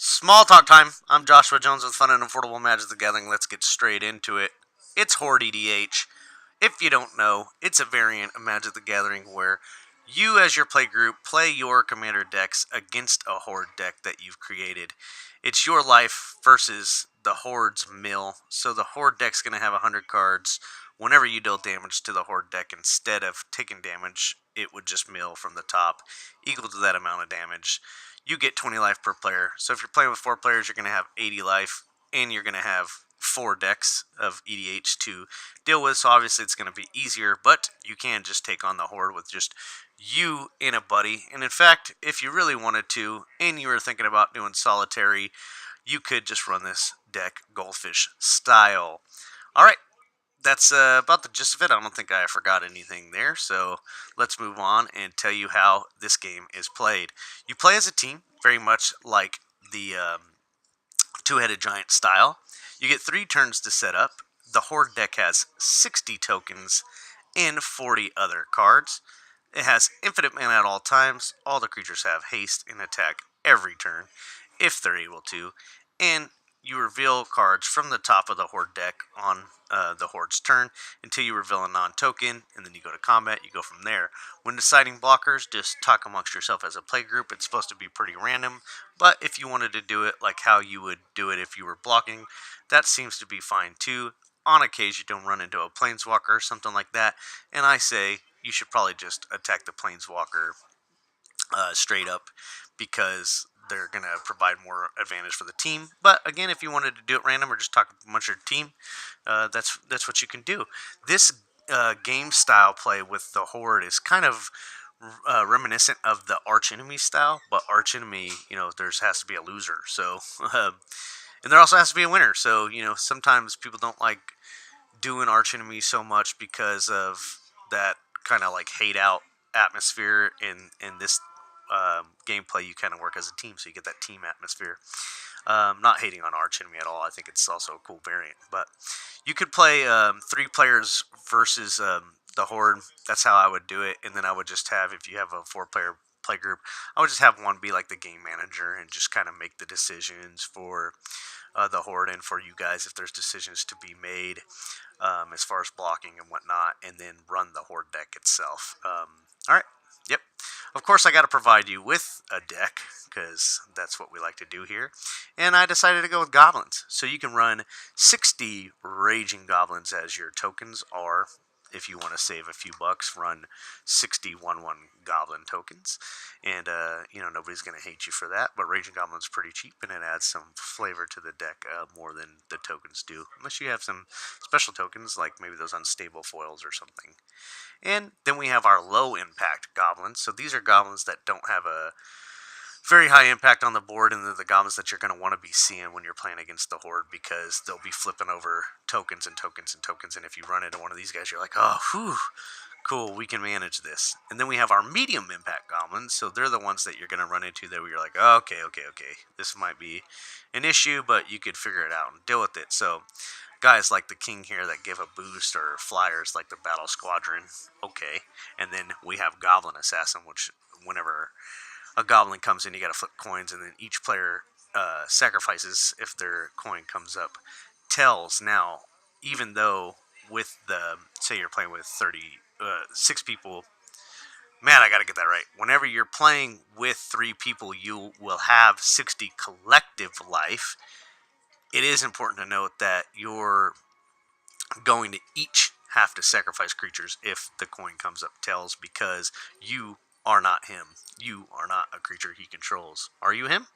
Small talk time. I'm Joshua Jones with Fun and Affordable Magic the Gathering. Let's get straight into it. It's Horde EDH. If you don't know, it's a variant of Magic the Gathering where you, as your play group, play your commander decks against a Horde deck that you've created. It's your life versus the Horde's mill. So the Horde deck's going to have 100 cards. Whenever you deal damage to the Horde deck, instead of taking damage, it would just mill from the top, equal to that amount of damage. You get 20 life per player. So if you're playing with 4 players, you're going to have 80 life, and you're going to have 4 decks of EDH to deal with. So obviously it's going to be easier, but you can just take on the Horde with just you and a buddy. And in fact, if you really wanted to, and you were thinking about doing solitary, you could just run this deck Goldfish style. All right, that's about the gist of it. I don't think I forgot anything there, so let's move on and tell you how this game is played. You play as a team, very much like the two-headed giant style. You get 3 turns to set up. The Horde deck has 60 tokens and 40 other cards. It has infinite mana at all times. All the creatures have haste and attack every turn, if they're able to. And you reveal cards from the top of the Horde deck on the Horde's turn until you reveal a non-token, and then you go to combat. You go from there. When deciding blockers, just talk amongst yourself as a play group. It's supposed to be pretty random, but if you wanted to do it like how you would do it if you were blocking, that seems to be fine too. On occasion, you don't run into a planeswalker or something like that, and I say you should probably just attack the planeswalker straight up, because they're going to provide more advantage for the team. But again, if you wanted to do it random or just talk amongst your team, that's what you can do. This game style play with the Horde is kind of reminiscent of the Arch Enemy style, but Arch Enemy, there has to be a loser. So, and there also has to be a winner. So, sometimes people don't like doing Arch Enemy so much because of that kind of like hate out atmosphere. In this gameplay, you kind of work as a team, so you get that team atmosphere. Not hating on Arch Enemy at all. I think it's also a cool variant. But you could play 3 players versus the Horde. That's how I would do it. And then I would just have, if you have a 4-player play group, I would just have one be like the game manager and just kind of make the decisions for the Horde and for you guys if there's decisions to be made as far as blocking and whatnot, and then run the Horde deck itself. All right. Yep. Of course, I got to provide you with a deck, because that's what we like to do here. And I decided to go with Goblins. So you can run 60 Raging Goblins as your tokens, or if you want to save a few bucks, run 60 1/1 Goblin tokens. And, nobody's going to hate you for that. But Raging Goblin's pretty cheap, and it adds some flavor to the deck more than the tokens do. Unless you have some special tokens, like maybe those unstable foils or something. And then we have our low impact goblins. So these are goblins that don't have a very high impact on the board, and they're the goblins that you're going to want to be seeing when you're playing against the Horde, because they'll be flipping over tokens and tokens and tokens. And if you run into one of these guys, you're like, oh, whew, cool, we can manage this. And then we have our medium impact goblins. So they're the ones that you're going to run into that where you're like, oh, okay, this might be an issue, but you could figure it out and deal with it. So guys like the King here that give a boost, or flyers like the Battle Squadron, okay. And then we have Goblin Assassin, which whenever a Goblin comes in, you got to flip coins, and then each player sacrifices if their coin comes up. Tells now, even though with the, say you're playing with 6 people, man, I got to get that right. Whenever you're playing with 3 people, you will have 60 collective life. It is important to note that you're going to each have to sacrifice creatures if the coin comes up tails, because you are not him. You are not a creature he controls. Are you him?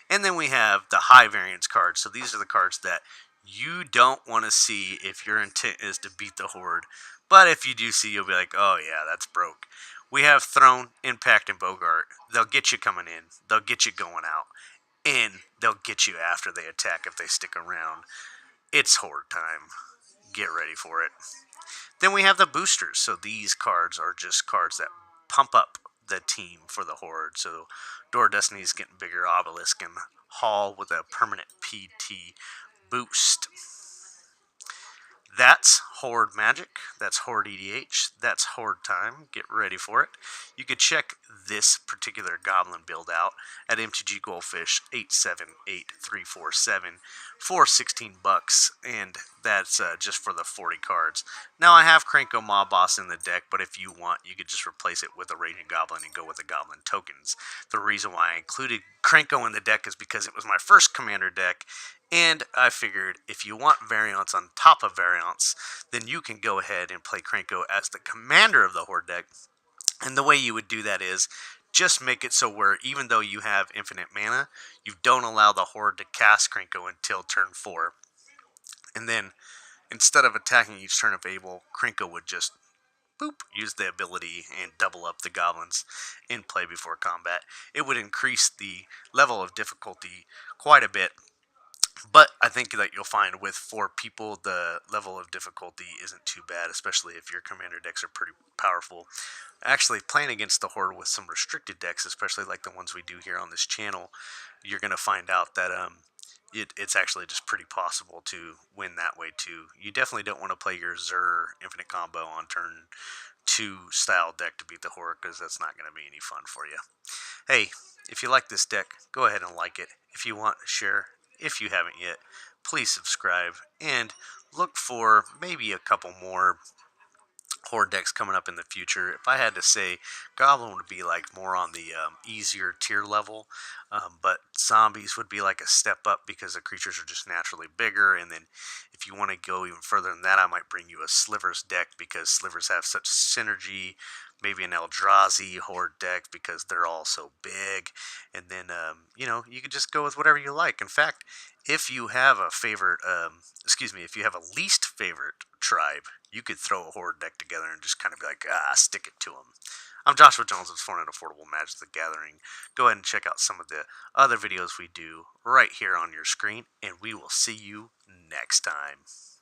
And then we have the high variance cards. So these are the cards that you don't want to see if your intent is to beat the Horde. But if you do see, you'll be like, oh yeah, that's broke. We have Throne, Impact, and Bogart. They'll get you coming in. They'll get you going out. And they'll get you after they attack if they stick around. It's Horde time. Get ready for it. Then we have the boosters. So these cards are just cards that pump up the team for the Horde. So Door of Destiny is getting bigger. Obelisk and Hall with a permanent PT boost. That's Horde Magic. That's Horde EDH. That's Horde time. Get ready for it. You could check this particular Goblin build out at MTG Goldfish 878347 for $16, and that's just for the 40 cards. Now I have Krenko Mob Boss in the deck, but if you want, you could just replace it with a Raging Goblin and go with the Goblin tokens. The reason why I included Krenko in the deck is because it was my first commander deck, and I figured if you want Variance on top of Variance, then you can go ahead and play Krenko as the commander of the Horde deck. And the way you would do that is just make it so where even though you have infinite mana, you don't allow the Horde to cast Krenko until turn 4. And then instead of attacking each turn of Able, Krenko would just boop, use the ability and double up the goblins in play before combat. It would increase the level of difficulty quite a bit, but I think that you'll find with 4 people, the level of difficulty isn't too bad, especially if your commander decks are pretty powerful. Actually, playing against the Horde with some restricted decks, especially like the ones we do here on this channel, you're going to find out that it's actually just pretty possible to win that way too. You definitely don't want to play your Zur Infinite Combo on turn 2 style deck to beat the Horde, because that's not going to be any fun for you. Hey, if you like this deck, go ahead and like it. If you want, share. If you haven't yet, please subscribe and look for maybe a couple more Horde decks coming up in the future. If I had to say, Goblin would be like more on the easier tier level, but zombies would be like a step up because the creatures are just naturally bigger. And then if you want to go even further than that, I might bring you a Slivers deck because Slivers have such synergy. Maybe an Eldrazi Horde deck because they're all so big. And then, you could just go with whatever you like. In fact, if you have a favorite, if you have a least favorite tribe, you could throw a Horde deck together and just kind of be like, stick it to them. I'm Joshua Jones with Fun and Affordable Magic the Gathering. Go ahead and check out some of the other videos we do right here on your screen, and we will see you next time.